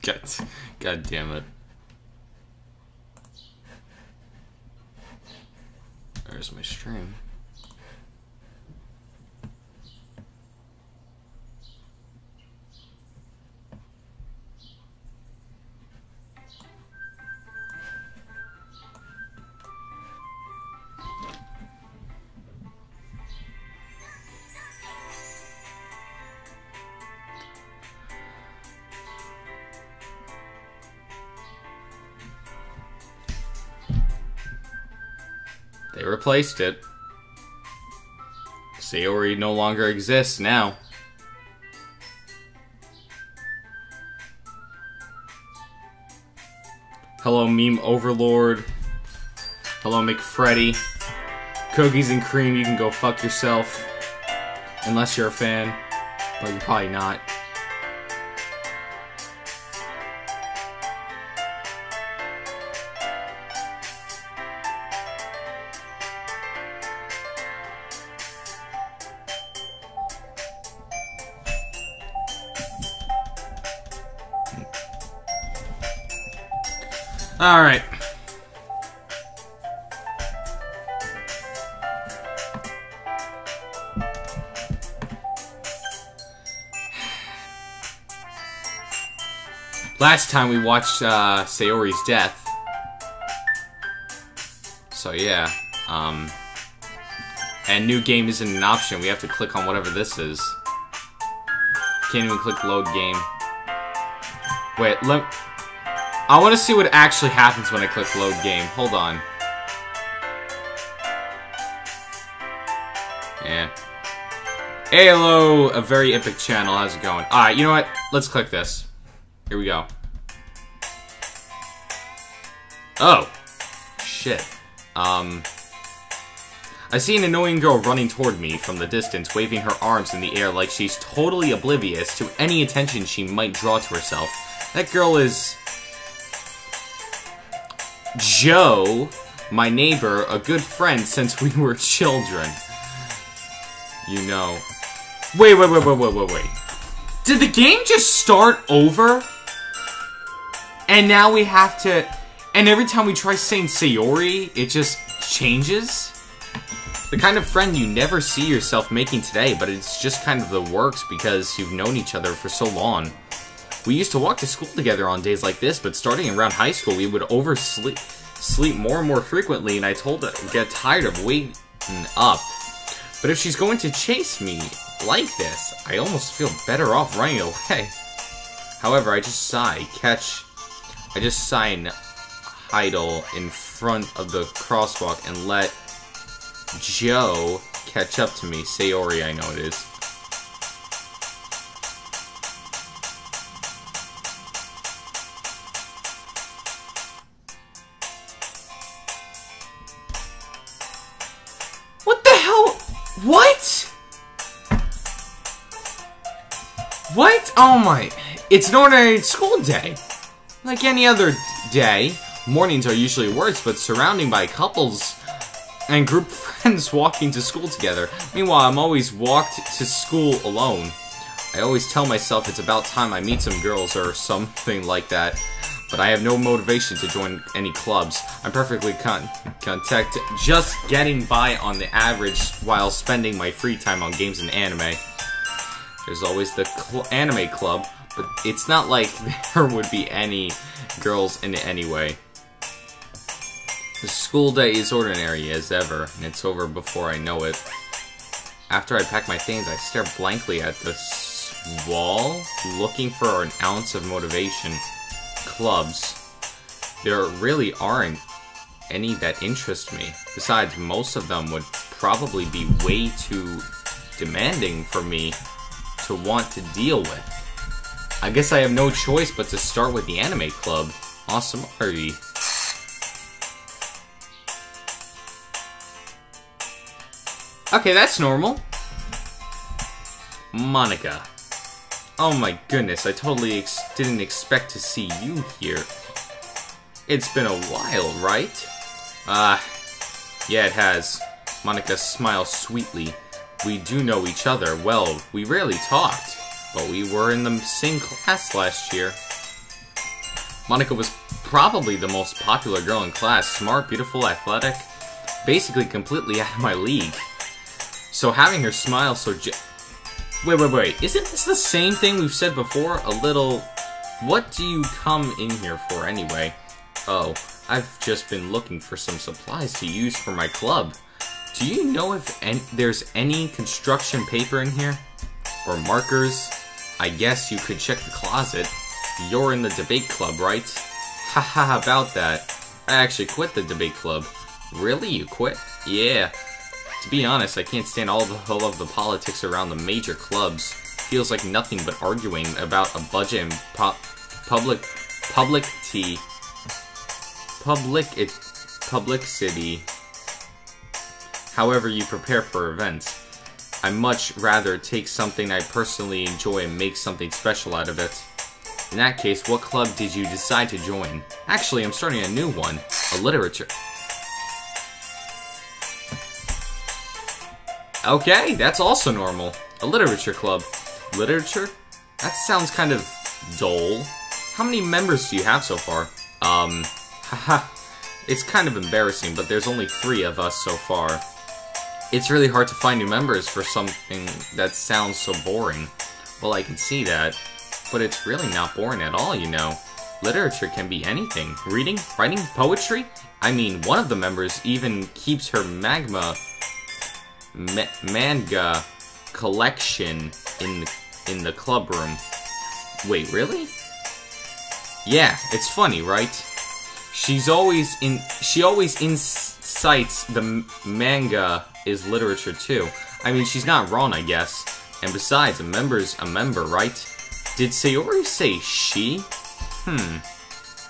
God damn it. There's my stream. They replaced it. Sayori no longer exists now. Hello, meme overlord. Hello, McFreddy. Cookies and cream, you can go fuck yourself. Unless you're a fan. But you're probably not. Alright. Last time we watched Sayori's death. So yeah. And new game isn't an option. We have to click on whatever this is. Can't even click load game. Wait, I want to see what actually happens when I click load game. Hold on. Yeah. Hey, hello, a very epic channel. How's it going? Alright, you know what? Let's click this. Here we go. Oh. Shit. I see an annoying girl running toward me from the distance, waving her arms in the air like she's totally oblivious to any attention she might draw to herself. That girl is Joe, my neighbor, a good friend since we were children. You know. Wait. Did the game just start over? And now we have to... And every time we try saying Sayori, it just changes? The kind of friend you never see yourself making today, but it's just kind of the works because you've known each other for so long. We used to walk to school together on days like this, but starting around high school, we would sleep more and more frequently, and I told her to get tired of waiting up. But if she's going to chase me like this, I almost feel better off running away. However, I just sigh and idle in front of the crosswalk and let Joe catch up to me. Sayori, I know it is. What the hell? What? What? Oh my. It's an ordinary school day. Like any other day. Mornings are usually worse, but surrounded by couples and group friends walking to school together. Meanwhile, I'm always walked to school alone. I always tell myself it's about time I meet some girls or something like that. But I have no motivation to join any clubs. I'm perfectly content just getting by on the average while spending my free time on games and anime. There's always the anime club, but it's not like there would be any girls in it anyway. The school day is ordinary as ever, and it's over before I know it. After I pack my things, I stare blankly at the wall, looking for an ounce of motivation. Clubs. There really aren't any that interest me. Besides, most of them would probably be way too demanding for me to want to deal with. I guess I have no choice but to start with the anime club. Awesome, Arby. Okay, that's normal. Monica. Oh my goodness, I totally didn't expect to see you here. It's been a while, right? Yeah, it has. Monica smiles sweetly. We do know each other. Well, we rarely talked, but we were in the same class last year. Monica was probably the most popular girl in class. Smart, beautiful, athletic. Basically completely out of my league. So having her smile so Wait. Isn't this the same thing we've said before? A little... What do you come in here for anyway? Oh, I've just been looking for some supplies to use for my club. Do you know if there's any construction paper in here? Or markers? I guess you could check the closet. You're in the debate club, right? Haha, about that. I actually quit the debate club. Really? You quit? Yeah. To be honest, I can't stand all of the politics around the major clubs. Feels like nothing but arguing about a budget and publicity. However you prepare for events. I much rather take something I personally enjoy and make something special out of it. In that case, what club did you decide to join? Actually, I'm starting a new one. A literature. Okay, that's also normal. A literature club. Literature? That sounds kind of dull. How many members do you have so far? Haha. It's kind of embarrassing, but there's only 3 of us so far. It's really hard to find new members for something that sounds so boring. Well, I can see that. But it's really not boring at all, you know. Literature can be anything. Reading, writing, poetry? I mean, one of the members even keeps her manga collection in the club room. Wait, really? Yeah, it's funny, right? She always incites the manga is literature too. I mean, she's not wrong, I guess. And besides, a member's a member, right? Did Sayori say she?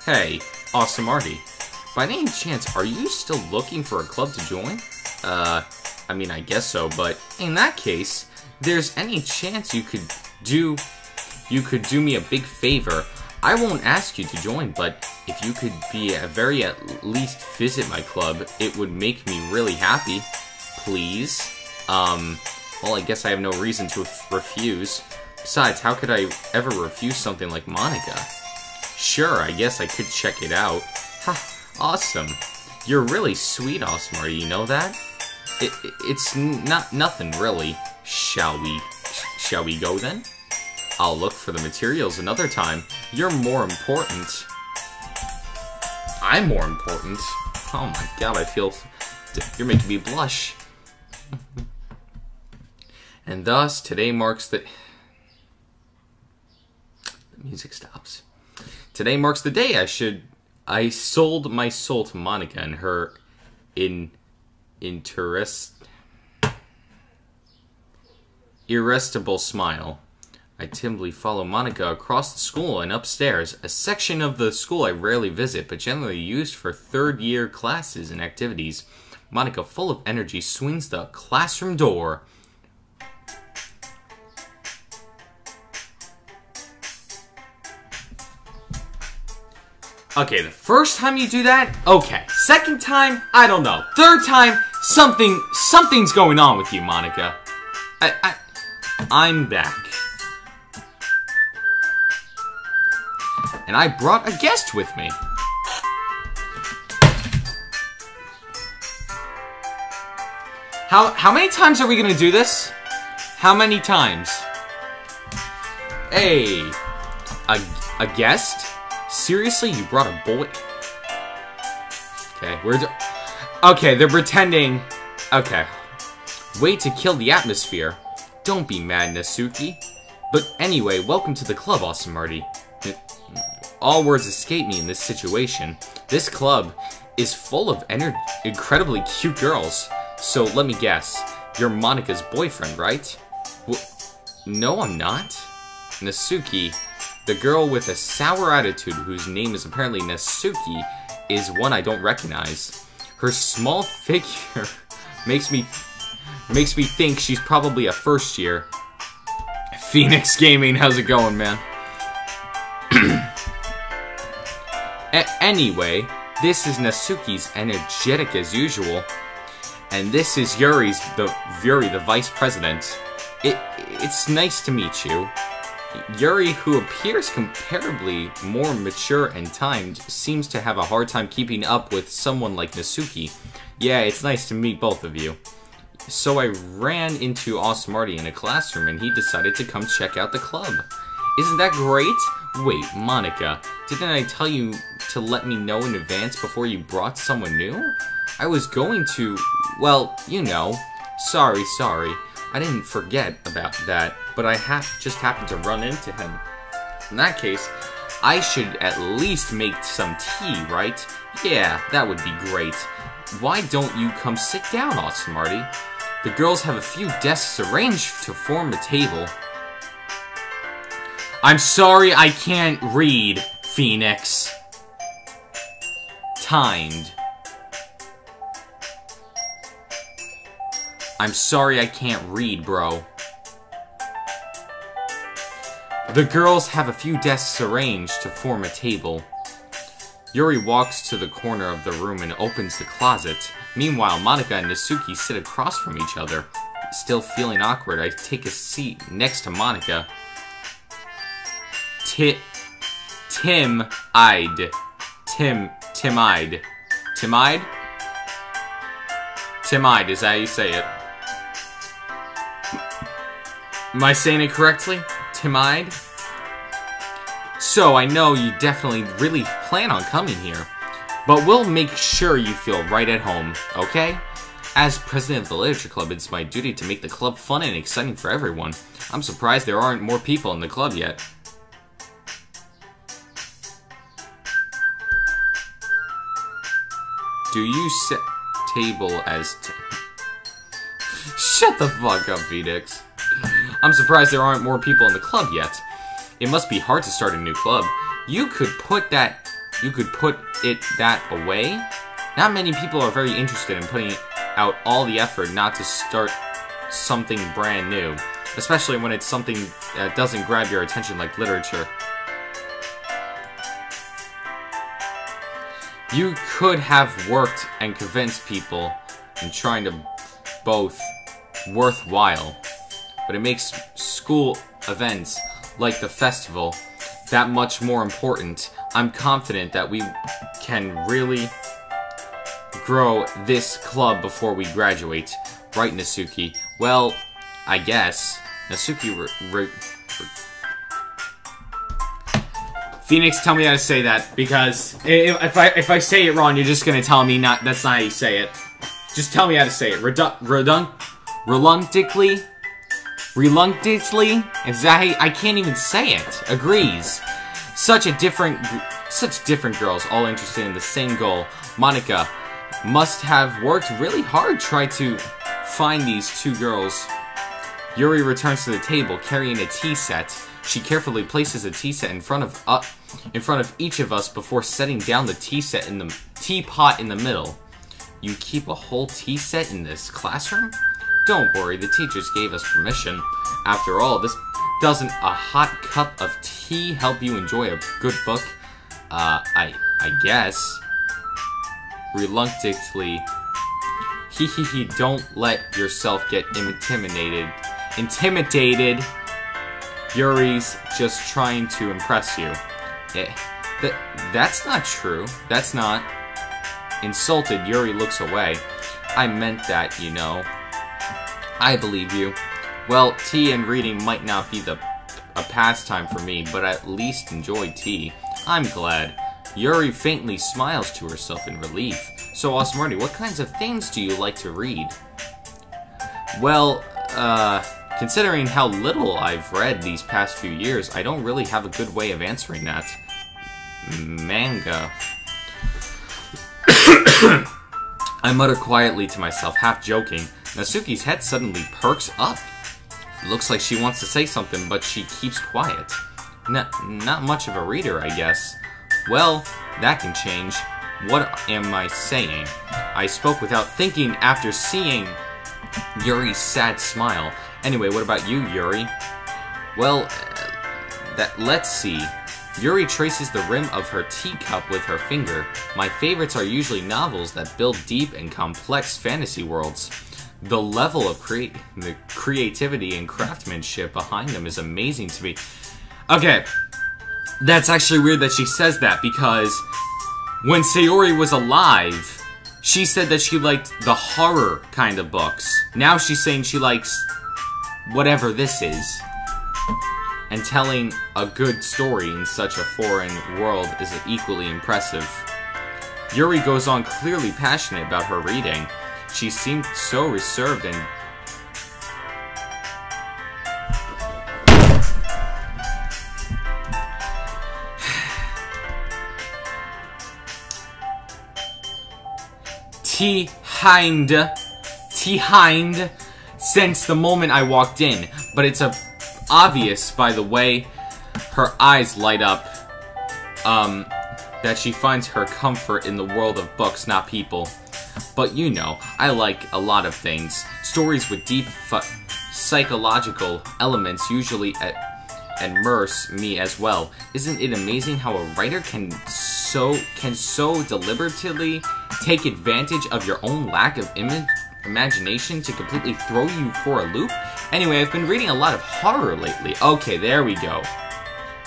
Hey, Awesome Artie. By any chance, are you still looking for a club to join? I mean, I guess so, but in that case, there's any chance you could do me a big favor. I won't ask you to join, but if you could at least visit my club, it would make me really happy. Please? Well, I guess I have no reason to refuse. Besides, how could I ever refuse something like Monica? Sure, I guess I could check it out. Ha, awesome. You're really sweet, Awesome Artie, you know that? It's nothing really. Shall we go then? I'll look for the materials another time. You're more important. I'm more important? Oh my god, I feel... You're making me blush. And thus, today marks the... The music stops. Today marks the day I sold my soul to Monica and her irresistible smile. I timidly follow Monica across the school and upstairs, a section of the school I rarely visit, but generally used for third-year classes and activities. Monica, full of energy, swings the classroom door. Okay, the first time you do that, okay. Second time, I don't know. Third time, something's going on with you, Monica. I'm back. And I brought a guest with me. How many times are we gonna do this? How many times? Hey, a guest? Seriously, you brought a boy? Okay, okay, they're pretending. Okay. Way to kill the atmosphere. Don't be mad, Natsuki. But anyway, welcome to the club, Awesome Artie. All words escape me in this situation. This club is full of incredibly cute girls. So let me guess, you're Monica's boyfriend, right? No, I'm not. Natsuki, the girl with a sour attitude whose name is apparently Natsuki, is one I don't recognize. Her small figure makes me think she's probably a first year. Phoenix Gaming, how's it going, man? Anyway, this is Natsuki's energetic as usual. And this is Yuri, the vice president. It's nice to meet you. Yuri, who appears comparably more mature and timed, seems to have a hard time keeping up with someone like Natsuki. Yeah, it's nice to meet both of you. So I ran into Osmarty in a classroom and he decided to come check out the club. Isn't that great? Wait, Monica, didn't I tell you to let me know in advance before you brought someone new? I was going to, well, you know. Sorry. I didn't forget about that, but I just happened to run into him. In that case, I should at least make some tea, right? Yeah, that would be great. Why don't you come sit down, Osmarty? The girls have a few desks arranged to form a table. I'm sorry I can't read, Phoenix. Timed. I'm sorry I can't read, bro. The girls have a few desks arranged to form a table. Yuri walks to the corner of the room and opens the closet. Meanwhile, Monica and Natsuki sit across from each other. Still feeling awkward, I take a seat next to Monica. Tim-eyed. Tim-eyed. Tim-eyed? Tim-eyed, is that how you say it? Am I saying it correctly? Tim-eyed? So, I know you definitely really plan on coming here, but we'll make sure you feel right at home, okay? As president of the Literature Club, it's my duty to make the club fun and exciting for everyone. I'm surprised there aren't more people in the club yet. Do you set table as Shut the fuck up, Phoenix. I'm surprised there aren't more people in the club yet. It must be hard to start a new club. You could put it that away. Not many people are very interested in putting out all the effort not to start something brand new, especially when it's something that doesn't grab your attention like literature. You could have worked and convinced people in trying to both worthwhile, but it makes school events like the festival that much more important. I'm confident that we can really grow this club before we graduate. Right, Natsuki? Well, I guess. Natsuki Phoenix, tell me how to say that, because if I say it wrong, you're just gonna tell me that's not how you say it. Just tell me how to say it. Reluctantly? Is that how I can't even say it. Agrees. Such different girls, all interested in the same goal. Monica must have worked really hard trying to find these two girls. Yuri returns to the table carrying a tea set. She carefully places a tea set in front of each of us before setting down the tea set in the teapot in the middle. You keep a whole tea set in this classroom? Don't worry, the teachers gave us permission. After all, doesn't a hot cup of tea help you enjoy a good book? I guess. Reluctantly. Hehehe, don't let yourself get intimidated. Yuri's just trying to impress you. That's not true. That's not. Insulted, Yuri looks away. I meant that, you know. I believe you. Well, tea and reading might not be a pastime for me, but at least enjoy tea. I'm glad. Yuri faintly smiles to herself in relief. So, Osmarty, what kinds of things do you like to read? Well, considering how little I've read these past few years, I don't really have a good way of answering that. Manga. I mutter quietly to myself, half joking. Natsuki's head suddenly perks up. It looks like she wants to say something, but she keeps quiet. Not much of a reader, I guess. Well, that can change. What am I saying? I spoke without thinking after seeing Yuri's sad smile. Anyway, what about you, Yuri? Well, let's see. Yuri traces the rim of her teacup with her finger. My favorites are usually novels that build deep and complex fantasy worlds. The level of creativity and craftsmanship behind them is amazing to me. Okay, that's actually weird that she says that, because when Sayori was alive, she said that she liked the horror kind of books. Now she's saying she likes whatever this is. And telling a good story in such a foreign world is equally impressive. Yuri goes on, clearly passionate about her reading. She seemed so reserved and... T-hind since the moment I walked in, but it's obvious by the way her eyes light up that she finds her comfort in the world of books, not people. But you know, I like a lot of things. Stories with deep psychological elements usually immerse me as well. Isn't it amazing how a writer can so deliberately take advantage of your own lack of imagination to completely throw you for a loop? Anyway, I've been reading a lot of horror lately. Okay, there we go.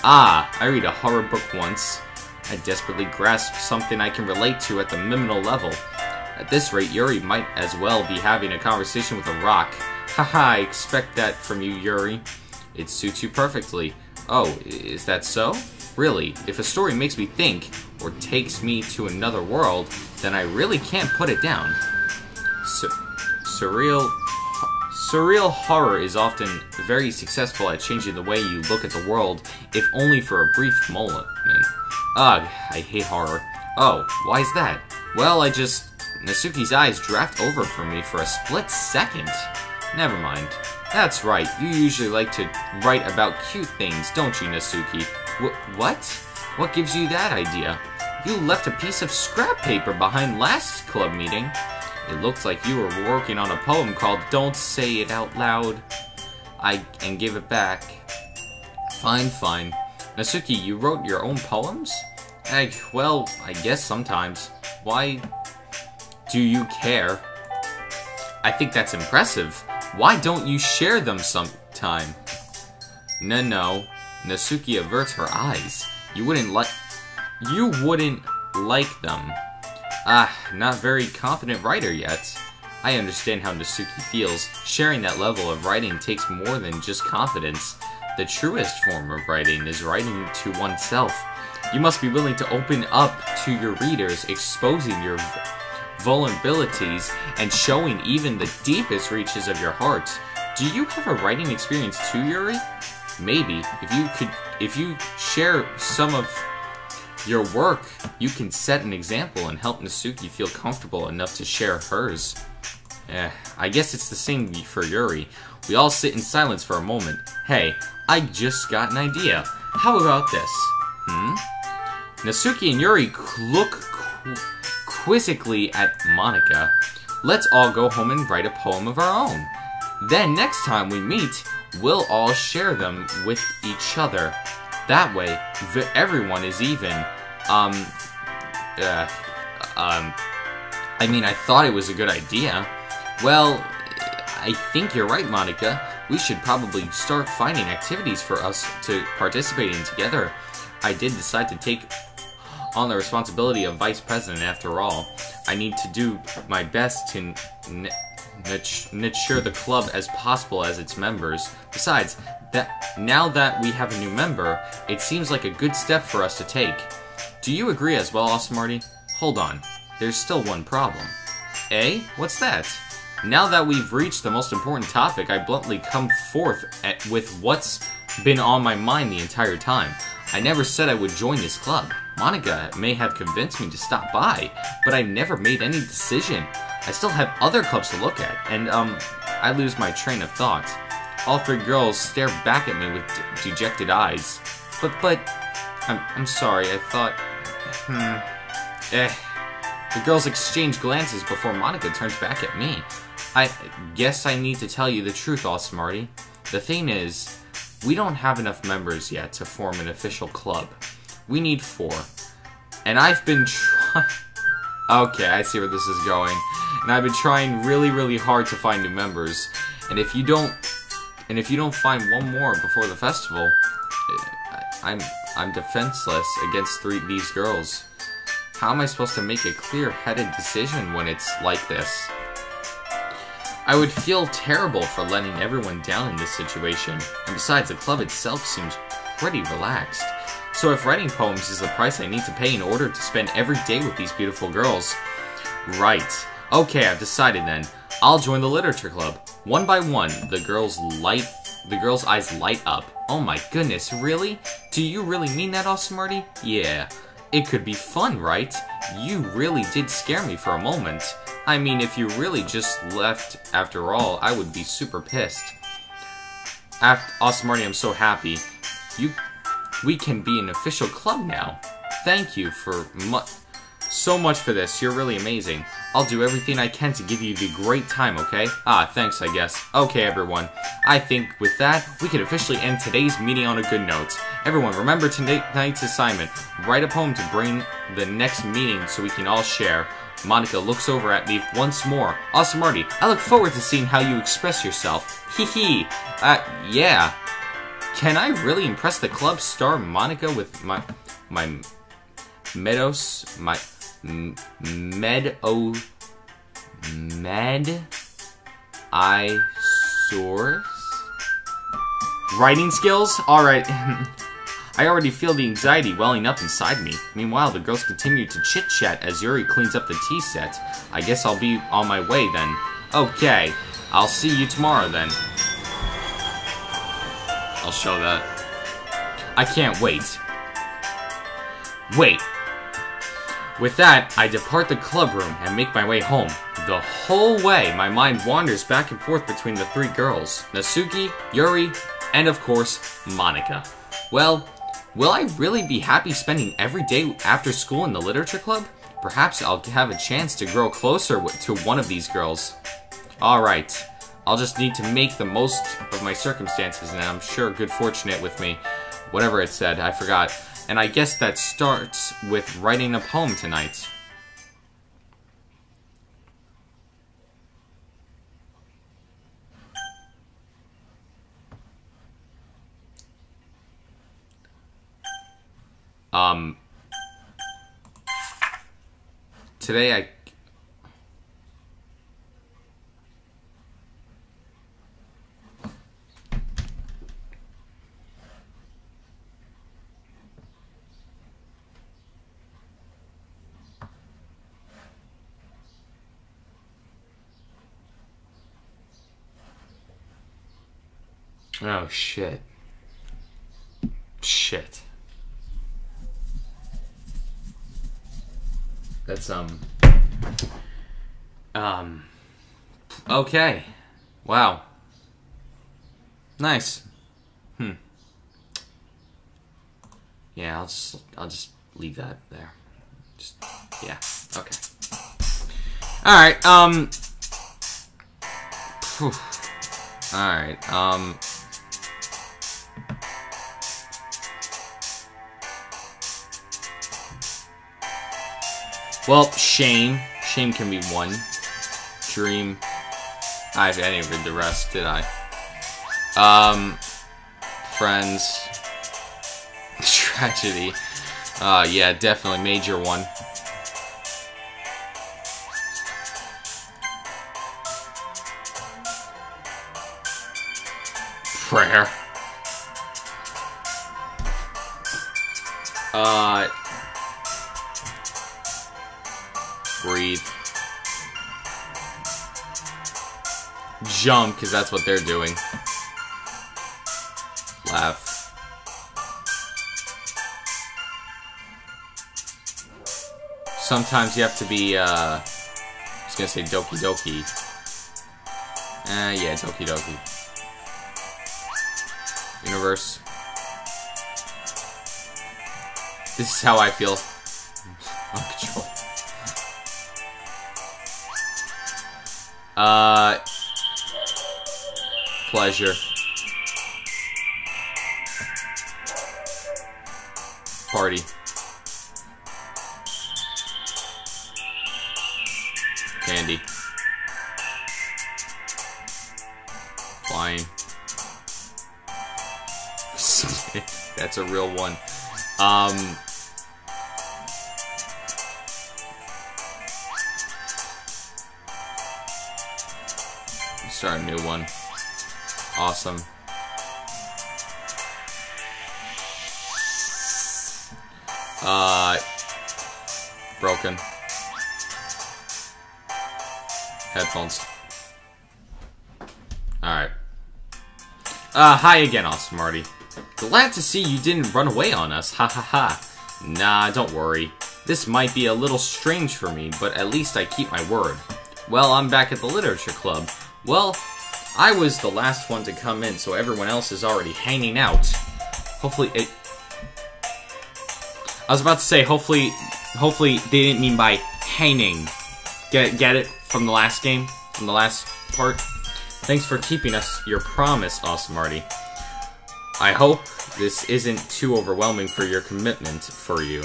I read a horror book once. I desperately grasp something I can relate to at the minimal level. At this rate, Yuri might as well be having a conversation with a rock. Haha, I expect that from you, Yuri. It suits you perfectly. Oh, is that so? Really, if a story makes me think, or takes me to another world, then I really can't put it down. Surreal horror is often very successful at changing the way you look at the world, if only for a brief moment. Ugh, I hate horror. Oh, why is that? Well, Nasuki's eyes draft over for me for a split second. Never mind. That's right, you usually like to write about cute things, don't you, Nasuki? What? What gives you that idea? You left a piece of scrap paper behind last club meeting. It looks like you were working on a poem called Don't Say It Out Loud. And give it back. Fine. Nasuki, you wrote your own poems? Well, I guess sometimes. Why do you care? I think that's impressive. Why don't you share them sometime? No. Nasuki averts her eyes. You wouldn't like them. Not very confident writer yet. I understand how Nasuki feels. Sharing that level of writing takes more than just confidence. The truest form of writing is writing to oneself. You must be willing to open up to your readers, exposing your vulnerabilities and showing even the deepest reaches of your heart. Do you have a writing experience too, Yuri? Maybe. If you share some of your work, you can set an example and help Nasuki feel comfortable enough to share hers. I guess it's the same for Yuri. We all sit in silence for a moment. Hey, I just got an idea. How about this? Nasuki and Yuri look quizzically at Monika. Let's all go home and write a poem of our own. Then next time we meet, we'll all share them with each other. That way, everyone is even. I mean, I thought it was a good idea. Well, I think you're right, Monika. We should probably start finding activities for us to participate in together. I did decide to take on the responsibility of vice president after all. I need to do my best to nurture the club as possible as its members. Besides, now that we have a new member, it seems like a good step for us to take. Do you agree as well, Smarty? Hold on. There's still one problem. What's that? Now that we've reached the most important topic, I bluntly come forth with what's been on my mind the entire time. I never said I would join this club. Monika may have convinced me to stop by, but I never made any decision. I still have other clubs to look at, and, I lose my train of thought. All three girls stare back at me with dejected eyes. But, I'm sorry, I thought, The girls exchange glances before Monika turns back at me. I guess I need to tell you the truth, all smarty. The thing is, we don't have enough members yet to form an official club. We need 4. And I've been trying... Okay, I see where this is going. And I've been trying really, really hard to find new members. And if you don't find one more before the festival, I'm defenseless against these girls. How am I supposed to make a clear-headed decision when it's like this? I would feel terrible for letting everyone down in this situation, and besides, the club itself seems pretty relaxed. So if writing poems is the price I need to pay in order to spend every day with these beautiful girls... Right. Okay, I've decided then. I'll join the literature club. One by one, the girls' eyes light up. Oh my goodness, really? Do you really mean that, Smarty? Yeah. It could be fun, right? You really did scare me for a moment. I mean, if you really just left after all, I would be super pissed. Smarty, I'm so happy. We can be an official club now. Thank you for so much for this. You're really amazing. I'll do everything I can to give you the great time, okay? Thanks, I guess. Okay, everyone. I think with that, we can officially end today's meeting on a good note. Everyone, remember tonight's assignment. Write a poem to bring the next meeting so we can all share. Monica looks over at me once more. Smarty, I look forward to seeing how you express yourself. Hee hee. Yeah. Can I really impress the club star Monica with my writing skills? Alright. I already feel the anxiety welling up inside me. Meanwhile, the girls continue to chit-chat as Yuri cleans up the tea set. I guess I'll be on my way then. Okay. I'll see you tomorrow then. I'll show that. I can't wait. Wait. With that, I depart the club room and make my way home. The whole way, my mind wanders back and forth between the three girls. Natsuki, Yuri, and of course, Monica. Well, will I really be happy spending every day after school in the literature club? Perhaps I'll have a chance to grow closer to one of these girls. Alright. I'll just need to make the most of my circumstances, and I'm sure good fortunate with me. Whatever it said, I forgot. And I guess that starts with writing a poem tonight. Today Oh, shit. Shit. That's, okay. Wow. Nice. Yeah, I'll just leave that there. Just, yeah, okay. Alright, alright, well, shame. Shame can be one. Dream. I didn't read the rest, did I? Friends. Tragedy. Yeah, definitely major one. Prayer. Breathe. Jump, because that's what they're doing. Laugh. Sometimes you have to be, I was gonna say Doki Doki. Yeah, Doki Doki. Universe. This is how I feel. On control. Pleasure. Party. Candy. Flying. That's a real one. Start a new one. Awesome. Broken. Headphones. Alright. Hi again, Awesome Marty. Glad to see you didn't run away on us, ha ha ha. Nah, don't worry. This might be a little strange for me, but at least I keep my word. Well, I'm back at the literature club. Well, I was the last one to come in, so everyone else is already hanging out. Hopefully it... I was about to say, hopefully they didn't mean by hanging. Get it? From the last game? From the last part? Thanks for keeping us your promise, Awesome Marty. I hope this isn't too overwhelming for your commitment for you.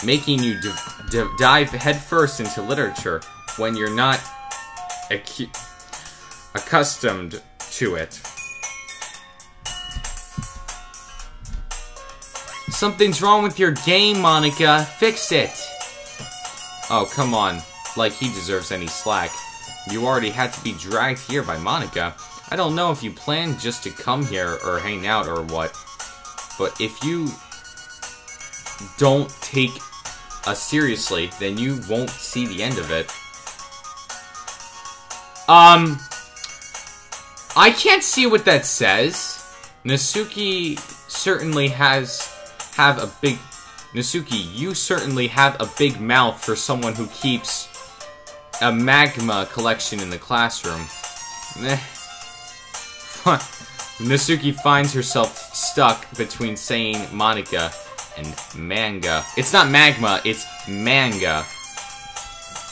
Making you dive headfirst into literature when you're not accustomed to it. Something's wrong with your game, Monica. Fix it. Oh, come on. Like he deserves any slack. You already had to be dragged here by Monica. I don't know if you planned just to come here or hang out or what. But if you don't take us seriously, then you won't see the end of it. I can't see what that says. Nasuki certainly Nasuki, you certainly have a big mouth for someone who keeps a magma collection in the classroom. Nasuki finds herself stuck between saying Monica and manga. It's not magma, it's manga.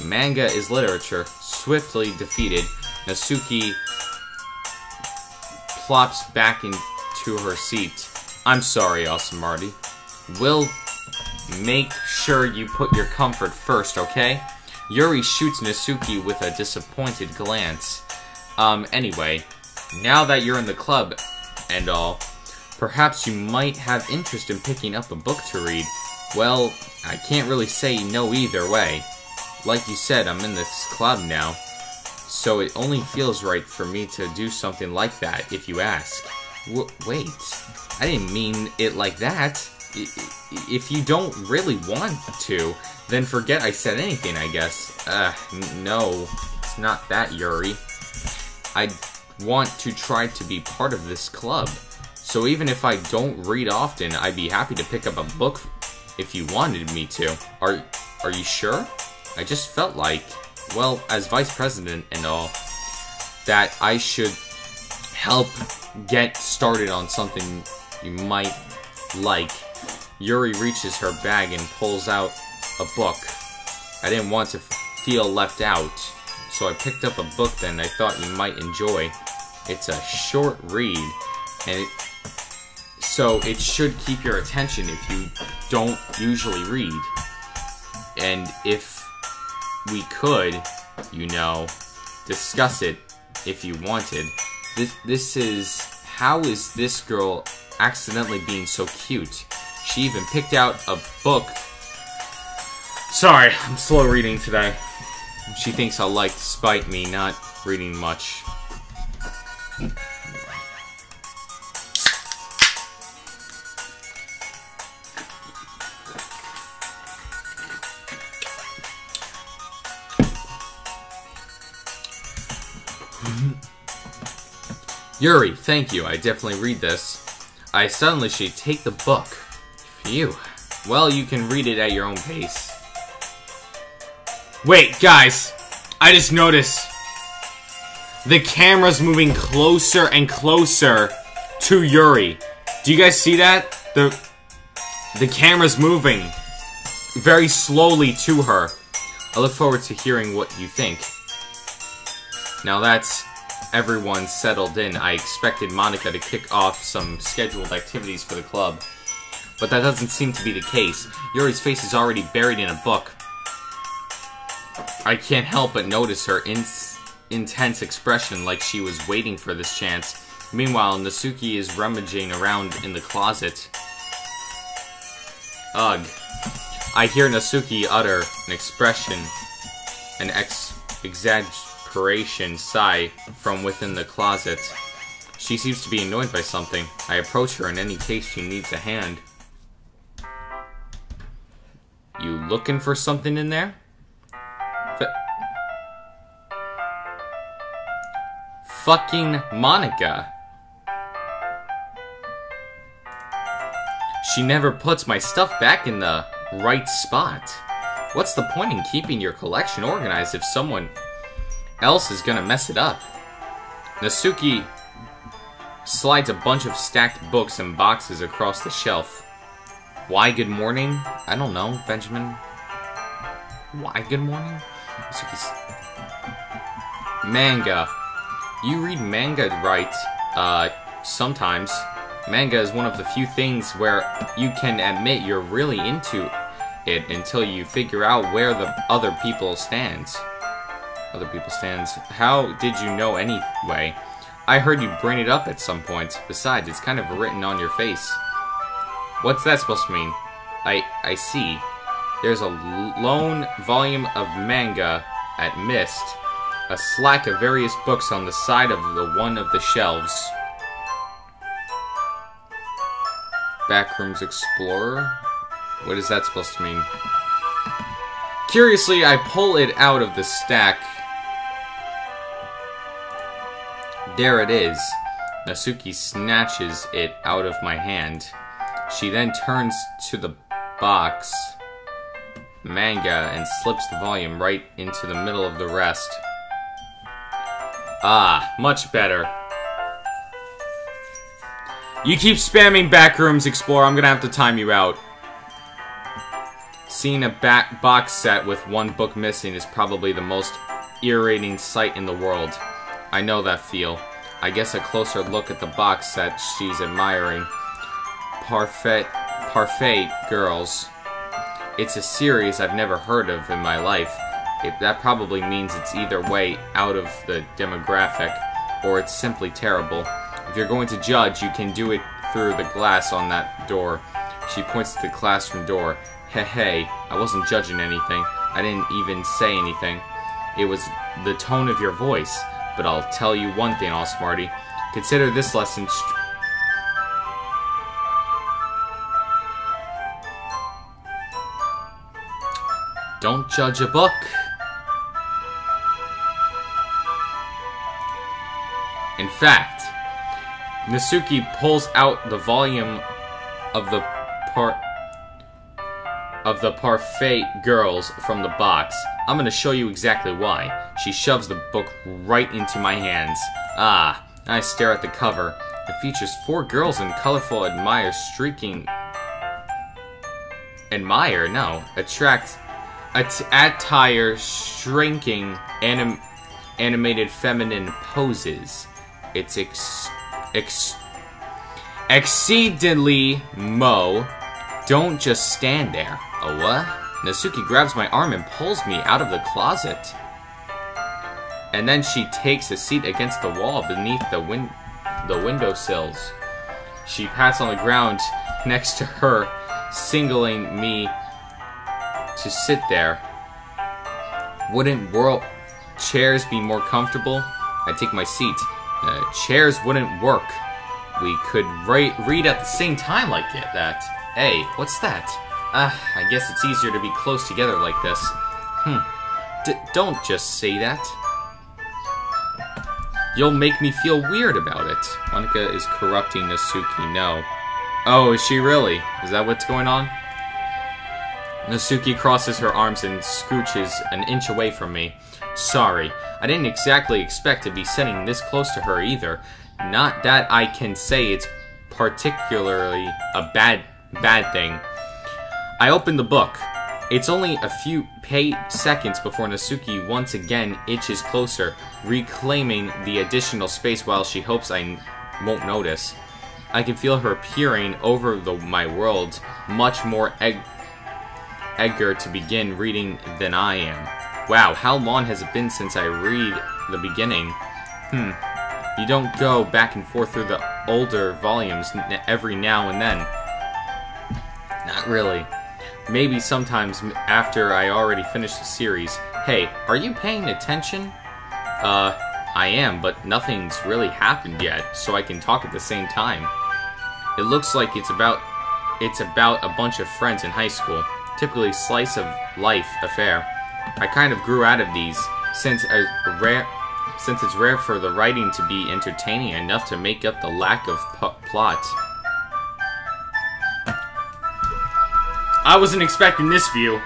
Manga is literature. Swiftly defeated, Nasuki plops back into her seat. I'm sorry, Awesome Marty. We'll make sure you put your comfort first, okay? Yuri shoots Nasuki with a disappointed glance. Anyway, now that you're in the club and all, perhaps you might have interest in picking up a book to read. Well, I can't really say no either way. Like you said, I'm in this club now, so it only feels right for me to do something like that, if you ask. Wait, I didn't mean it like that. If you don't really want to, then forget I said anything, I guess. No, it's not that, Yuri. I want to try to be part of this club, so even if I don't read often, I'd be happy to pick up a book if you wanted me to. Are you sure? I just felt like, well, as vice president and all, that I should help get started on something you might like. Yuri reaches her bag and pulls out a book. I didn't want to feel left out, so I picked up a book that I thought you might enjoy. It's a short read, and so it should keep your attention if you don't usually read. And if we could, you know, discuss it if you wanted. This is, how is this girl accidentally being so cute? She even picked out a book. Sorry, I'm slow reading today. She thinks I'll like, despite me not reading much. Yuri, thank you. I definitely read this. I suddenly should take the book. Phew. Well, you can read it at your own pace. Wait, guys. I just noticed the camera's moving closer and closer to Yuri. Do you guys see that? The camera's moving very slowly to her. I look forward to hearing what you think. Now that's everyone settled in. I expected Monica to kick off some scheduled activities for the club, but that doesn't seem to be the case. Yuri's face is already buried in a book. I can't help but notice her intense expression, like she was waiting for this chance. Meanwhile, Natsuki is rummaging around in the closet. Ugh. I hear Natsuki utter an exaggeration sigh from within the closet. She seems to be annoyed by something. I approach her in any case she needs a hand. You looking for something in there? Fucking Monica. She never puts my stuff back in the right spot. What's the point in keeping your collection organized if someone else is gonna mess it up? Natsuki slides a bunch of stacked books and boxes across the shelf. Why good morning? I don't know, Benjamin. Why good morning? Natsuki's... Manga. You read manga right, sometimes. Manga is one of the few things where you can admit you're really into it until you figure out where the other people stands. How did you know anyway? I heard you bring it up at some point. Besides, it's kind of written on your face. What's that supposed to mean? I see. There's a lone volume of manga at Mist. A slack of various books on the side of one of the shelves. Backrooms Explorer? What is that supposed to mean? Curiously, I pull it out of the stack. There it is. Natsuki snatches it out of my hand. She then turns to the box, manga, and slips the volume right into the middle of the rest. Ah, much better. You keep spamming Backrooms Explorer, I'm gonna have to time you out. Seeing a box set with one book missing is probably the most irritating sight in the world. I know that feel. I guess a closer look at the box set she's admiring. Parfait Girls. It's a series I've never heard of in my life. That probably means it's either way out of the demographic, or it's simply terrible. If you're going to judge, you can do it through the glass on that door. She points to the classroom door. Hey, I wasn't judging anything. I didn't even say anything. It was the tone of your voice. But I'll tell you one thing, all smarty. Consider this lesson don't judge a book. In fact, Natsuki pulls out the volume of the Parfait Girls from the box. I'm gonna show you exactly why. She shoves the book right into my hands. Ah, I stare at the cover. It features 4 girls in colorful attire shrinking animated feminine poses. It's exceedingly Mo. Don't just stand there. Oh, what? Natsuki grabs my arm and pulls me out of the closet. And then she takes a seat against the wall beneath the windowsills. She pats on the ground next to her, signaling me to sit there. Wouldn't chairs be more comfortable? I take my seat. Chairs wouldn't work. We could read at the same time like that. Hey, what's that? I guess it's easier to be close together like this. Don't just say that. You'll make me feel weird about it. Monica is corrupting Natsuki, no. Oh, is she really? Is that what's going on? Natsuki crosses her arms and scooches an inch away from me. Sorry, I didn't exactly expect to be sitting this close to her either. Not that I can say it's particularly a bad thing. I open the book. It's only a few seconds before Natsuki once again inches closer, reclaiming the additional space while she hopes I won't notice. I can feel her peering over my world, much more eager to begin reading than I am. Wow, how long has it been since I read the beginning? You don't go back and forth through the older volumes every now and then. Not really. Maybe sometimes after I already finished the series. Hey, are you paying attention? I am, but nothing's really happened yet, so I can talk at the same time. It looks like it's about a bunch of friends in high school. Typically slice of life affair. I kind of grew out of these, since it's rare for the writing to be entertaining enough to make up the lack of plot. I wasn't expecting this view.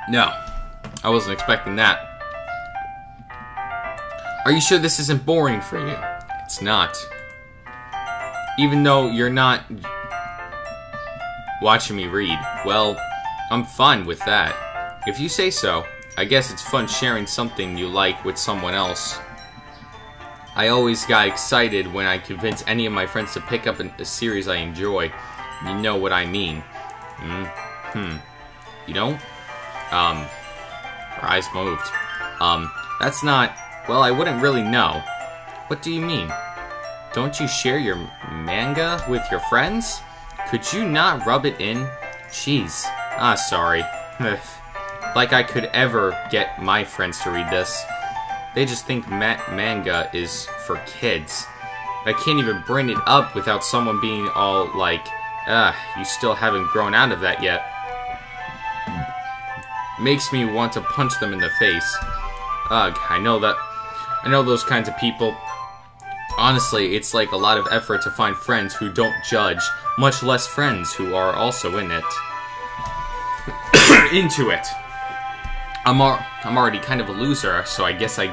No, I wasn't expecting that. Are you sure this isn't boring for you? It's not. Even though you're not watching me read, well, I'm fine with that. If you say so, I guess it's fun sharing something you like with someone else. I always got excited when I convinced any of my friends to pick up a series I enjoy. You know what I mean. You don't? Her eyes moved. That's not... Well, I wouldn't really know. What do you mean? Don't you share your manga with your friends? Could you not rub it in? Jeez. Sorry. Like I could ever get my friends to read this. They just think manga is for kids. I can't even bring it up without someone being all like, you still haven't grown out of that yet. Makes me want to punch them in the face. Ugh, I know those kinds of people. Honestly, it's like a lot of effort to find friends who don't judge, much less friends who are also in it. Into it. I'm already kind of a loser, so I guess I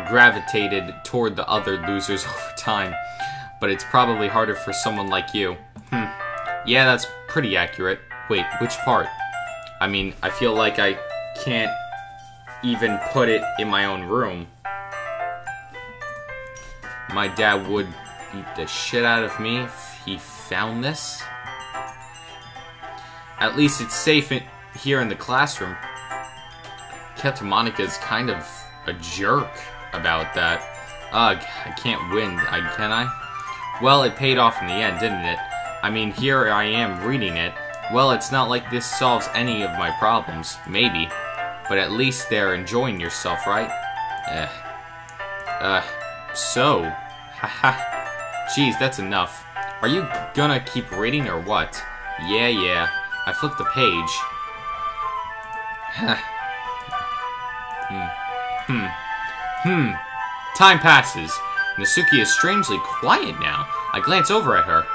gravitated toward the other losers over time. But it's probably harder for someone like you. Yeah, that's pretty accurate. Wait, which part? I mean, I feel like I can't even put it in my own room. My dad would beat the shit out of me if he found this. At least it's safe here in the classroom. Captain Monica's kind of a jerk about that. Ugh, I can't win, can I? Well, it paid off in the end, didn't it? I mean, here I am reading it. Well, it's not like this solves any of my problems. Maybe. But at least they're enjoying yourself, right? So. Haha. Jeez, that's enough. Are you gonna keep reading or what? Yeah. I flipped the page. Time passes. Nasuki is strangely quiet now. I glance over at her.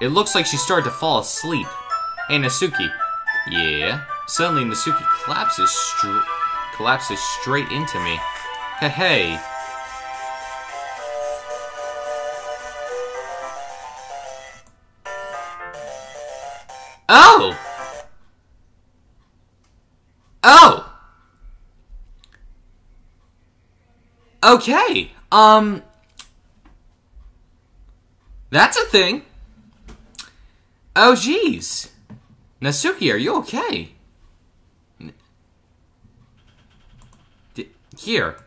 It looks like she started to fall asleep. Hey, Nasuki. Yeah? Suddenly, Nasuki collapses straight into me. Hey. Oh! Okay. That's a thing. Oh, jeez. Nasuki, are you okay? Here.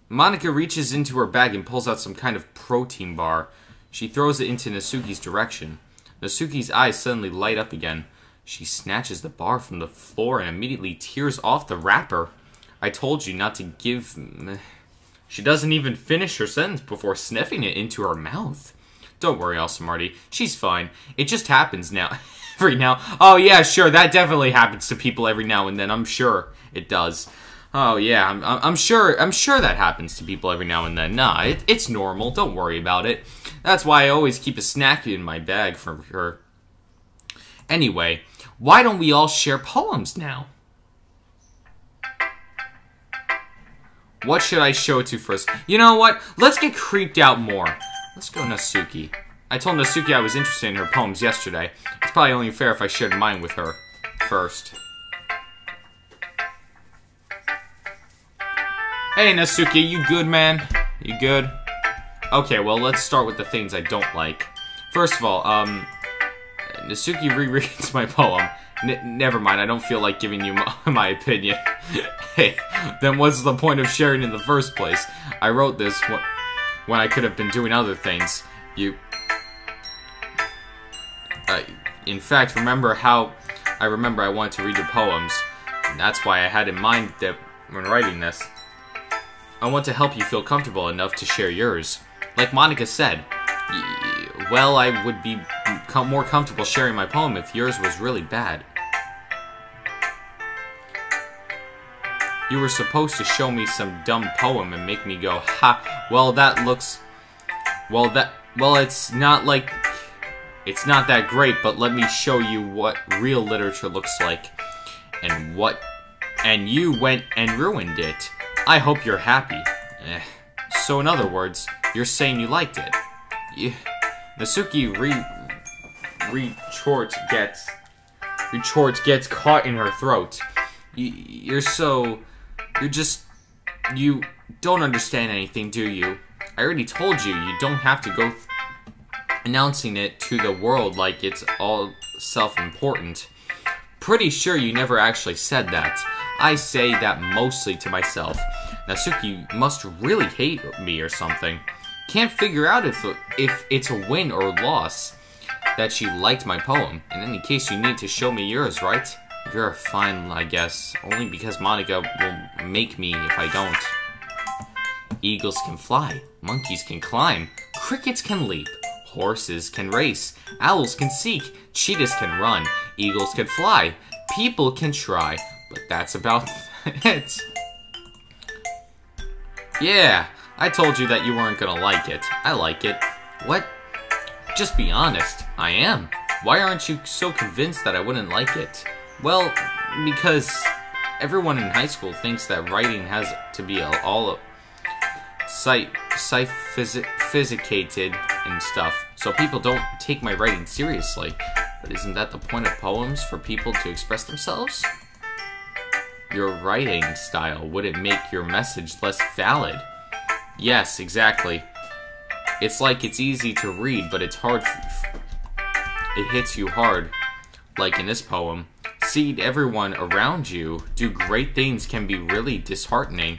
Monica reaches into her bag and pulls out some kind of protein bar. She throws it into Nasuki's direction. Nasuki's eyes suddenly light up again. She snatches the bar from the floor and immediately tears off the wrapper. I told you not to give... She doesn't even finish her sentence before sniffing it into her mouth. Don't worry, Marty. She's fine. It just happens now. Every now... Oh, yeah, sure. That definitely happens to people every now and then. I'm sure it does. Oh, yeah. I'm sure that happens to people every now and then. Nah, it's normal. Don't worry about it. That's why I always keep a snack in my bag for her. Anyway, why don't we all share poems now? What should I show it to first? You know what? Let's get creeped out more. Let's go Nasuki. I told Nasuki I was interested in her poems yesterday. It's probably only fair if I shared mine with her first. Hey Nasuki, you good, man? You good? Okay, well, let's start with the things I don't like. First of all, Nasuki rereads my poem. Never mind, I don't feel like giving you my opinion. Hey, then what's the point of sharing in the first place? I wrote this when I could have been doing other things. In fact, I remember I wanted to read your poems, and that's why I had in mind that when writing this, I want to help you feel comfortable enough to share yours. Like Monica said, well, I would be more comfortable sharing my poem if yours was really bad. You were supposed to show me some dumb poem and make me go, ha, well, it's not that great, but let me show you what real literature looks like. And you went and ruined it. I hope you're happy. So in other words, you're saying you liked it. Nasuki retort gets caught in her throat. You don't understand anything, do you? I already told you, you don't have to go announcing it to the world like it's all self-important. Pretty sure you never actually said that. I say that mostly to myself. Nasuki must really hate me or something. Can't figure out if it's a win or loss that she liked my poem. In any case, you need to show me yours, right? You're fine, I guess. Only because Monica will make me if I don't. Eagles can fly. Monkeys can climb. Crickets can leap. Horses can race. Owls can seek. Cheetahs can run. Eagles can fly. People can try. But that's about it. Yeah, I told you that you weren't gonna like it. I like it. What? Just be honest. I am. Why aren't you so convinced that I wouldn't like it? Well, because everyone in high school thinks that writing has to be all sophisticated and stuff, so people don't take my writing seriously. But isn't that the point of poems, for people to express themselves? Your writing style wouldn't make your message less valid. Yes, exactly. It's like it's easy to read, but it's hard. It hits you hard. Like in this poem, seeing everyone around you do great things can be really disheartening.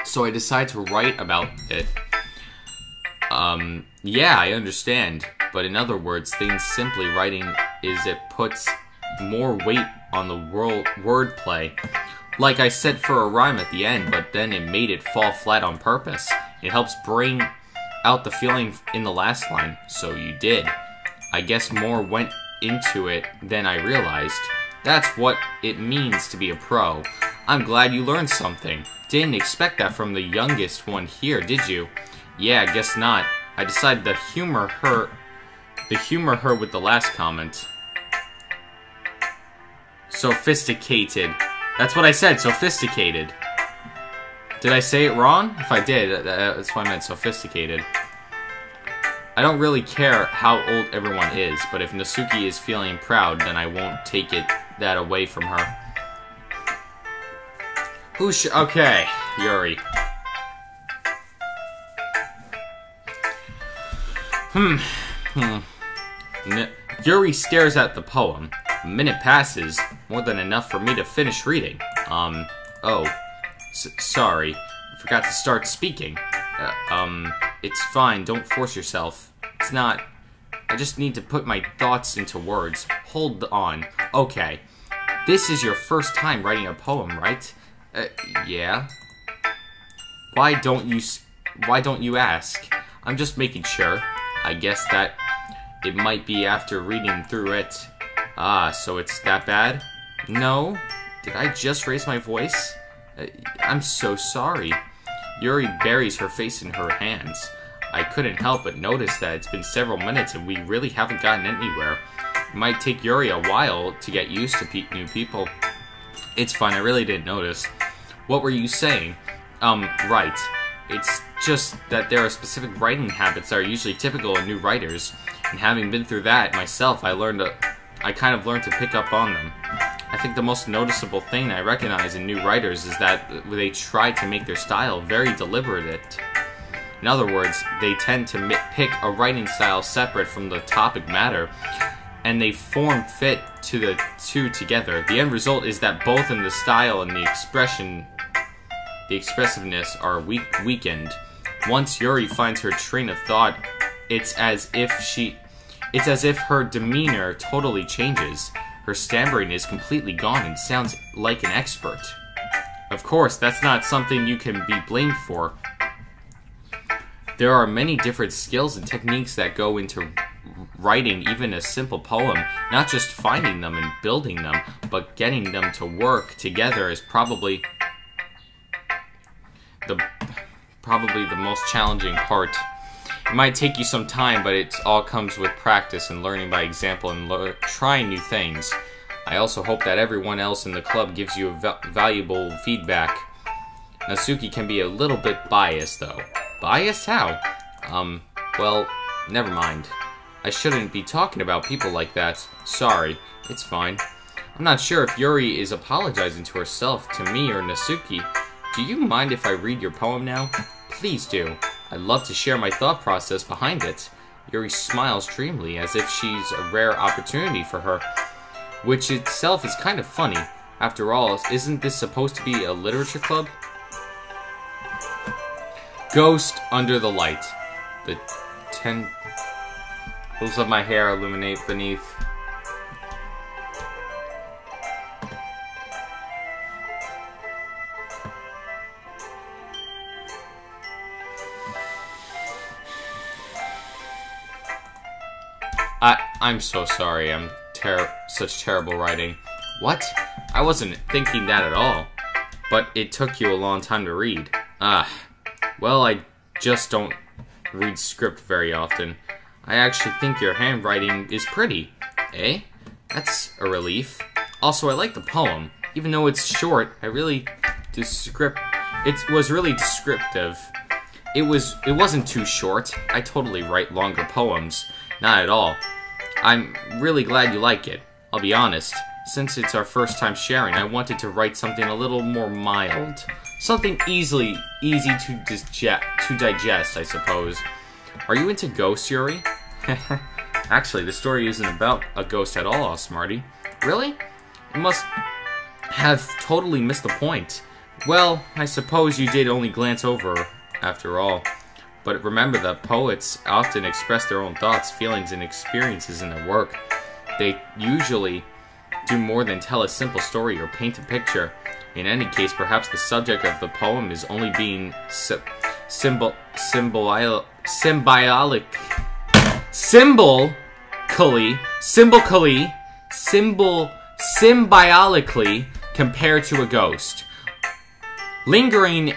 So I decide to write about it. Yeah, I understand. But in other words, things simply writing is it puts more weight on the wordplay. Like I said for a rhyme at the end, but then it made it fall flat on purpose. It helps bring out the feeling in the last line, so you did. I guess more went into it than I realized. That's what it means to be a pro. I'm glad you learned something. Didn't expect that from the youngest one here, did you? Yeah, I guess not. I decided to humor her with the last comment. Sophisticated. That's what I said, sophisticated. Did I say it wrong? If I did, that's why I meant sophisticated. I don't really care how old everyone is, but if Nasuki is feeling proud, then I won't take that away from her. Okay, Yuri. Yuri stares at the poem. A minute passes, more than enough for me to finish reading. Sorry. I forgot to start speaking. It's fine, don't force yourself. It's not... I just need to put my thoughts into words. Hold on. Okay. This is your first time writing a poem, right? Yeah. Why don't you ask? I'm just making sure. I guess that it might be after reading through it. Ah, so it's that bad? No? Did I just raise my voice? I'm so sorry. Yuri buries her face in her hands. I couldn't help but notice that it's been several minutes and we really haven't gotten anywhere. It might take Yuri a while to get used to new people. It's fine, I really didn't notice. What were you saying? Right. It's just that there are specific writing habits that are usually typical in new writers. And having been through that myself, I kind of learned to pick up on them. I think the most noticeable thing I recognize in new writers is that they try to make their style very deliberate. In other words, they tend to pick a writing style separate from the topic matter. and they form fit to the two together. The end result is that both in the style and the expressiveness are weakened. Once Yuri finds her train of thought, it's as if her demeanor totally changes. Her stammering is completely gone and sounds like an expert. Of course, that's not something you can be blamed for. There are many different skills and techniques that go into writing even a simple poem. Not just finding them and building them, but getting them to work together is probably the most challenging part. It might take you some time, but it all comes with practice and learning by example and trying new things. I also hope that everyone else in the club gives you valuable feedback. Natsuki can be a little bit biased, though. Biased? How? Well, never mind. I shouldn't be talking about people like that. Sorry. It's fine. I'm not sure if Yuri is apologizing to herself, to me, or Natsuki. Do you mind if I read your poem now? Please do. I'd love to share my thought process behind it. Yuri smiles dreamily, as if she's a rare opportunity for her, which itself is kind of funny. After all, isn't this supposed to be a literature club? Ghost under the light. The tendrils of my hair illuminate beneath. I'm so sorry. I'm such terrible writing. What? I wasn't thinking that at all. But it took you a long time to read. Well, I just don't read script very often. I actually think your handwriting is pretty. Eh? That's a relief. Also, I like the poem. Even though it's short, it was really descriptive. It wasn't too short. I totally write longer poems. Not at all. I'm really glad you like it. I'll be honest. Since it's our first time sharing, I wanted to write something a little more mild. Something easy to digest, I suppose. Are you into ghosts, Yuri? Actually, the story isn't about a ghost at all, Smarty. Really? You must have totally missed the point. Well, I suppose you did only glance over, after all. But remember that poets often express their own thoughts, feelings, and experiences in their work. They usually do more than tell a simple story or paint a picture. In any case, perhaps the subject of the poem is only being symbolically compared to a ghost, lingering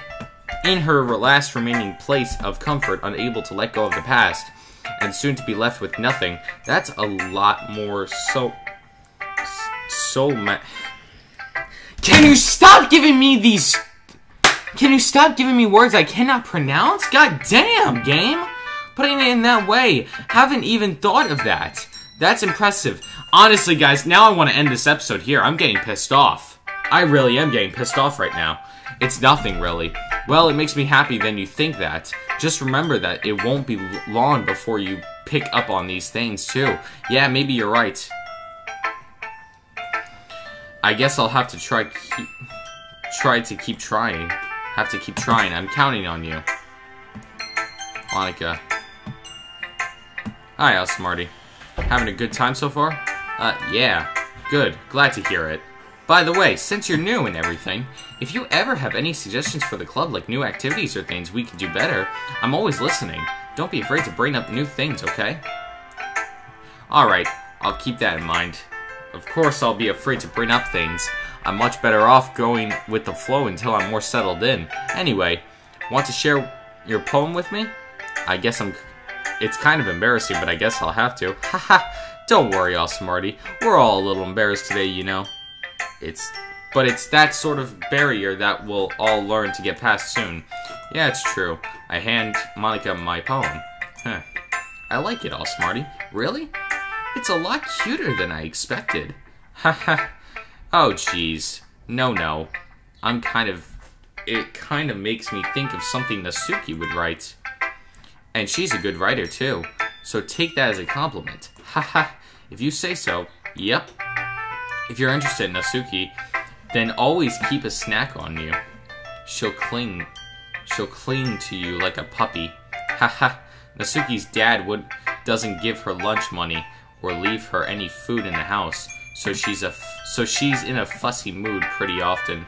in her last remaining place of comfort, unable to let go of the past, and soon to be left with nothing. That's a lot more Can you stop giving me words I cannot pronounce? God damn, game! Putting it in that way. Haven't even thought of that. That's impressive. Honestly, guys, now I want to end this episode here. I'm getting pissed off. I really am getting pissed off right now. It's nothing, really. Well, it makes me happy then you think that. Just remember that it won't be long before you pick up on these things, too. Yeah, maybe you're right. I guess I'll have to keep trying. I'm counting on you. Monica. Hi, Smarty. Having a good time so far? Yeah. Good. Glad to hear it. By the way, since you're new and everything, if you ever have any suggestions for the club, like new activities or things we could do better, I'm always listening. Don't be afraid to bring up new things, okay? Alright, I'll keep that in mind. Of course I'll be afraid to bring up things. I'm much better off going with the flow until I'm more settled in. Anyway, want to share your poem with me? I guess it's kind of embarrassing, but I guess I'll have to. Haha, don't worry, Smarty. We're all a little embarrassed today, you know. But it's that sort of barrier that we'll all learn to get past soon. Yeah, it's true. I hand Monica my poem. Huh. I like it, Smarty. Really? It's a lot cuter than I expected. Haha. Oh, jeez. No. It kind of makes me think of something Natsuki would write. And she's a good writer, too. So take that as a compliment. Haha. If you say so, yep. If you're interested in Natsuki, then always keep a snack on you. She'll cling to you like a puppy. Haha. Natsuki's dad doesn't give her lunch money or leave her any food in the house, so she's in a fussy mood pretty often.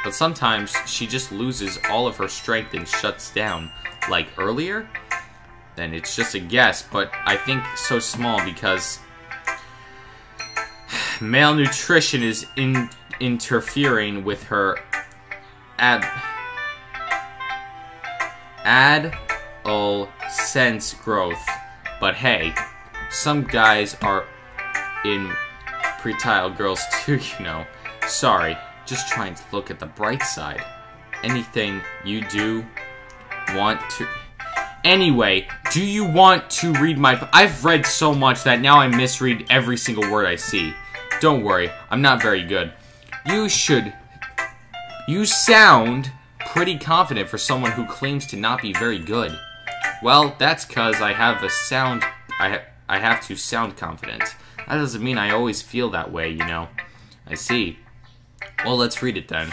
But sometimes she just loses all of her strength and shuts down. Like earlier? Then it's just a guess, but I think so small because malnutrition is interfering with her adolescence growth. But hey, some guys are in pretile girls too, you know. Sorry, just trying to look at the bright side. Anything you do want to... Anyway, do you want to read my... I've read so much that now I misread every single word I see. Don't worry, I'm not very good. You sound pretty confident for someone who claims to not be very good. Well, that's cause I have to sound confident. That doesn't mean I always feel that way, you know. I see. Well, let's read it then.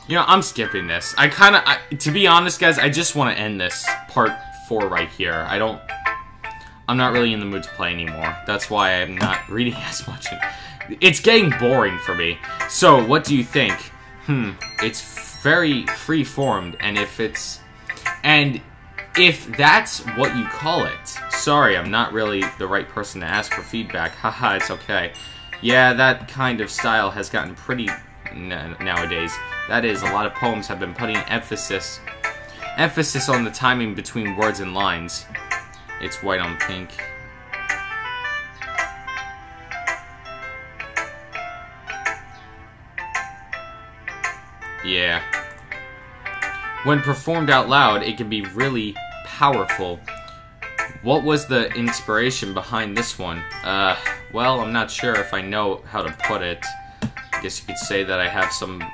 You know, I'm skipping this. To be honest, guys, I just want to end this part 4 right here. I'm not really in the mood to play anymore. That's why I'm not reading as much. It's getting boring for me. So, what do you think? It's very free-formed, and if that's what you call it, sorry, I'm not really the right person to ask for feedback. Haha, it's okay. Yeah, that kind of style has gotten pretty nowadays. That is, a lot of poems have been putting emphasis on the timing between words and lines. It's white on pink. Yeah. When performed out loud, it can be really powerful. What was the inspiration behind this one? Well, I'm not sure if I know how to put it. I guess you could say that I have some...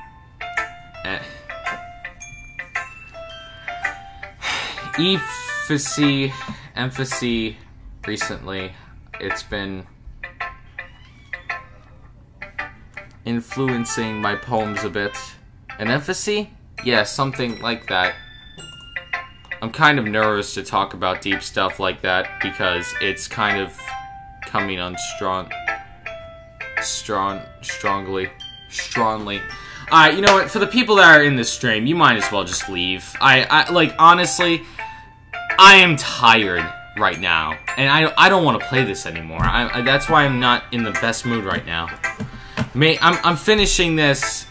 emphasis recently. It's been influencing my poems a bit. An emphasis? Yeah, something like that. I'm kind of nervous to talk about deep stuff like that because it's kind of coming on strongly. You know what? For the people that are in this stream, you might as well just leave. Like, honestly, I am tired right now, and I don't want to play this anymore. That's why I'm not in the best mood right now. I'm finishing this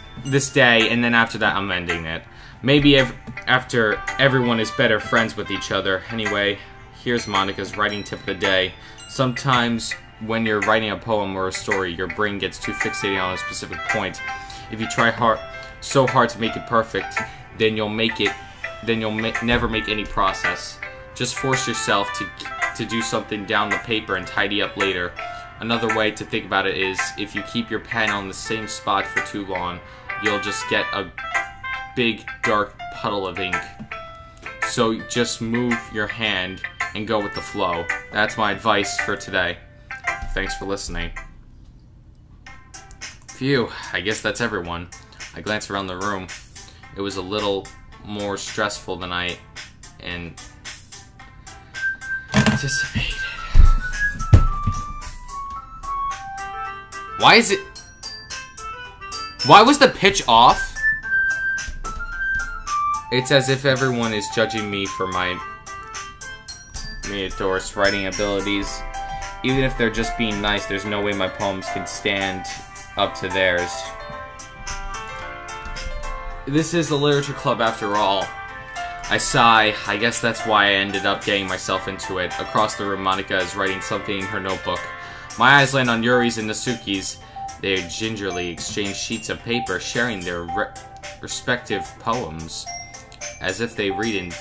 day, and then after that, I'm ending it. Maybe after everyone is better friends with each other. Anyway, here's Monica's writing tip of the day. Sometimes when you're writing a poem or a story, your brain gets too fixated on a specific point. If you try so hard to make it perfect, then you'll never make any process. Just force yourself to do something down the paper and tidy up later. Another way to think about it is, if you keep your pen on the same spot for too long, you'll just get a big dark puddle of ink. So just move your hand and go with the flow. That's my advice for today. Thanks for listening. Phew, I guess that's everyone. I glanced around the room. It was a little more stressful than I anticipated. Why was the pitch off? It's as if everyone is judging me for my Minotaur's writing abilities. Even if they're just being nice, there's no way my poems can stand up to theirs. This is the literature club after all. I sigh. I guess that's why I ended up getting myself into it. Across the room, Monica is writing something in her notebook. My eyes land on Yuri's and Natsuki's. They gingerly exchange sheets of paper, sharing their respective poems. As if they read in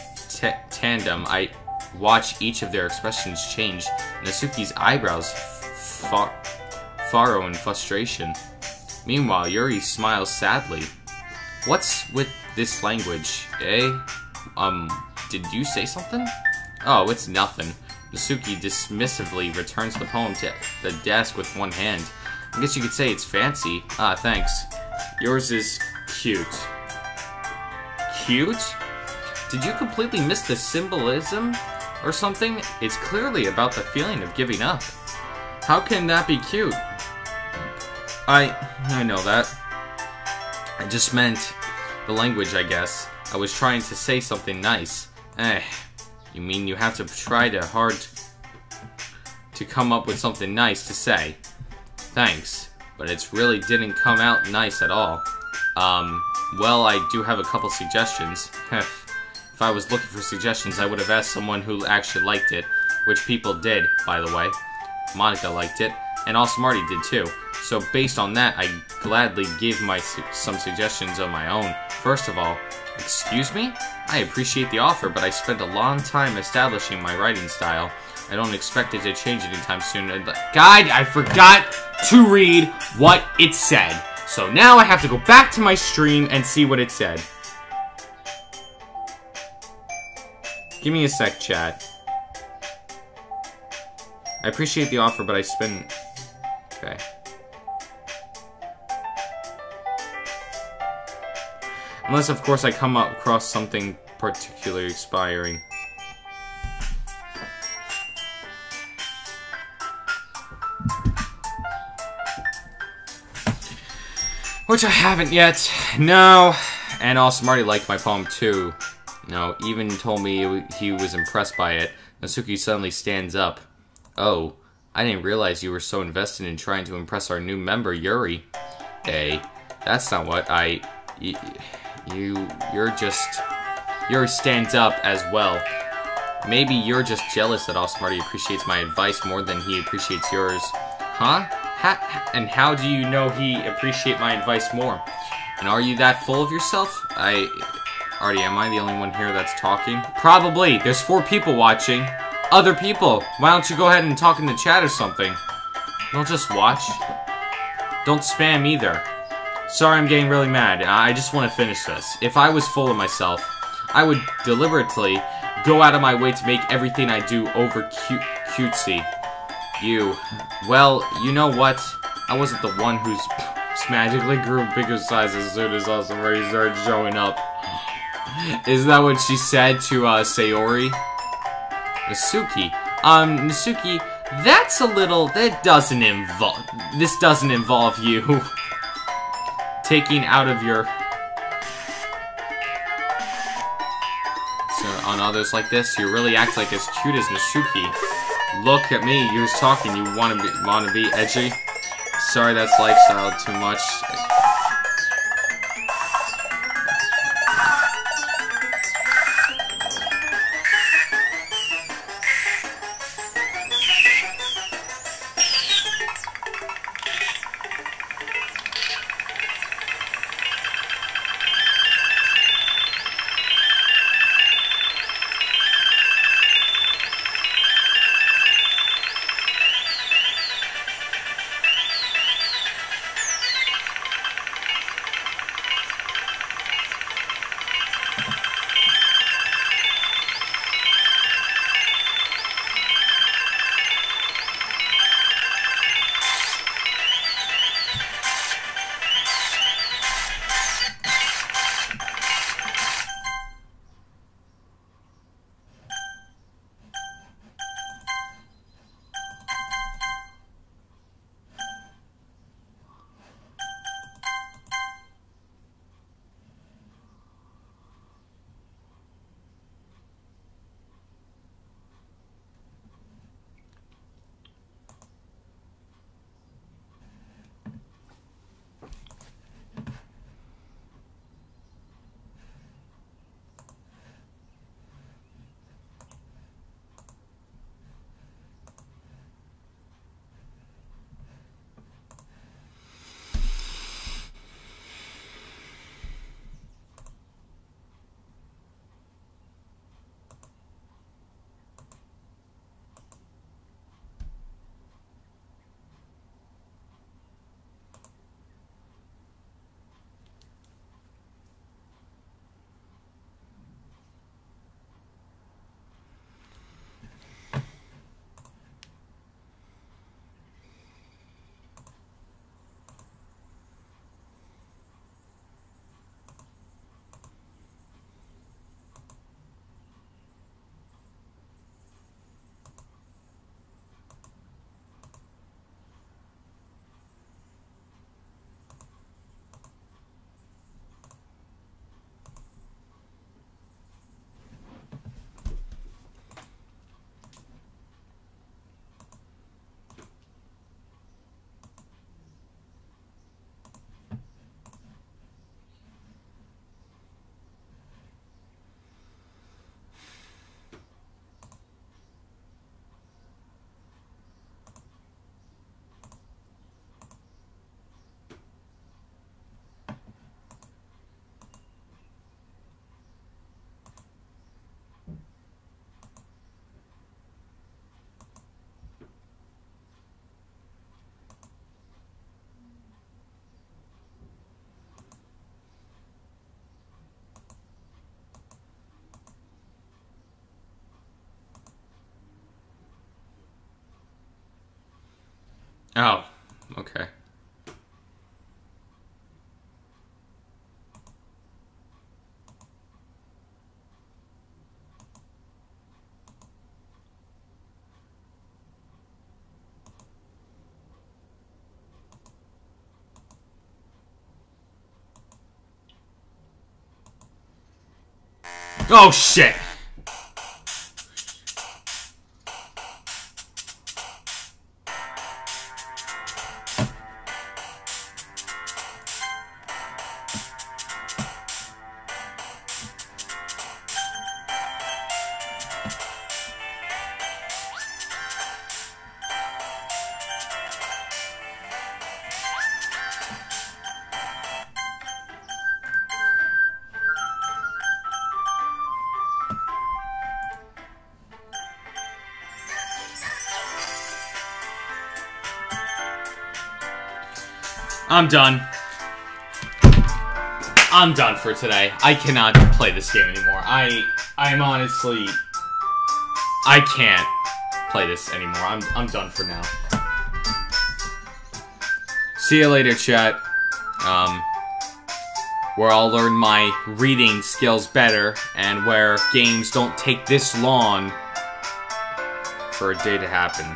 tandem, I watch each of their expressions change. Natsuki's eyebrows furrow in frustration. Meanwhile, Yuri smiles sadly. What's with this language, eh? Did you say something? Oh, it's nothing. Nasuki dismissively returns the poem to the desk with one hand. I guess you could say it's fancy. Ah, thanks. Yours is cute. Cute? Did you completely miss the symbolism or something? It's clearly about the feeling of giving up. How can that be cute? I know that. I just meant the language, I guess. I was trying to say something nice. You mean you have to try hard to come up with something nice to say? Thanks, but it really didn't come out nice at all. Well, I do have a couple suggestions. If I was looking for suggestions, I would have asked someone who actually liked it, which people did, by the way. Monica liked it, and also Marty did too. So based on that, I gladly gave some suggestions of my own. First of all, excuse me? I appreciate the offer, but I spent a long time establishing my writing style. I don't expect it to change anytime soon. Guide, I forgot to read what it said. So now I have to go back to my stream and see what it said. Give me a sec, chat. I appreciate the offer, but I spent... Okay. Unless, of course, I come across something particularly inspiring. Which I haven't yet. No. And also, Marty liked my poem, too. No, even told me he was impressed by it. Nasuki suddenly stands up. Oh, I didn't realize you were so invested in trying to impress our new member, Yuri. Hey, that's not what You're just... Yuri stands up as well. Maybe you're just jealous that All-Smarty appreciates my advice more than he appreciates yours. Huh? And how do you know he appreciates my advice more? And are you that full of yourself? Artie, am I the only one here that's talking? Probably. There's 4 people watching. Other people. Why don't you go ahead and talk in the chat or something? Don't just watch. Don't spam either. Sorry, I'm getting really mad. I just want to finish this. If I was full of myself, I would deliberately go out of my way to make everything I do over cutesy. Well, you know what? I wasn't the one who's magically grew bigger size as soon as All-Smarty started showing up. Is that what she said to, Sayori? Nasuki. Nasuki, that's a little... This doesn't involve you taking out of your... So, on others like this, you really act like as cute as Nasuki. Look at me, you was talking, you wanna be edgy? Sorry, that's lifestyle too much. Oh, okay. Oh, shit! I'm done. I'm done for today. I cannot play this game anymore. I'm honestly... I can't play this anymore. I'm done for now. See you later, chat. Where I'll learn my reading skills better, and where games don't take this long for a day to happen.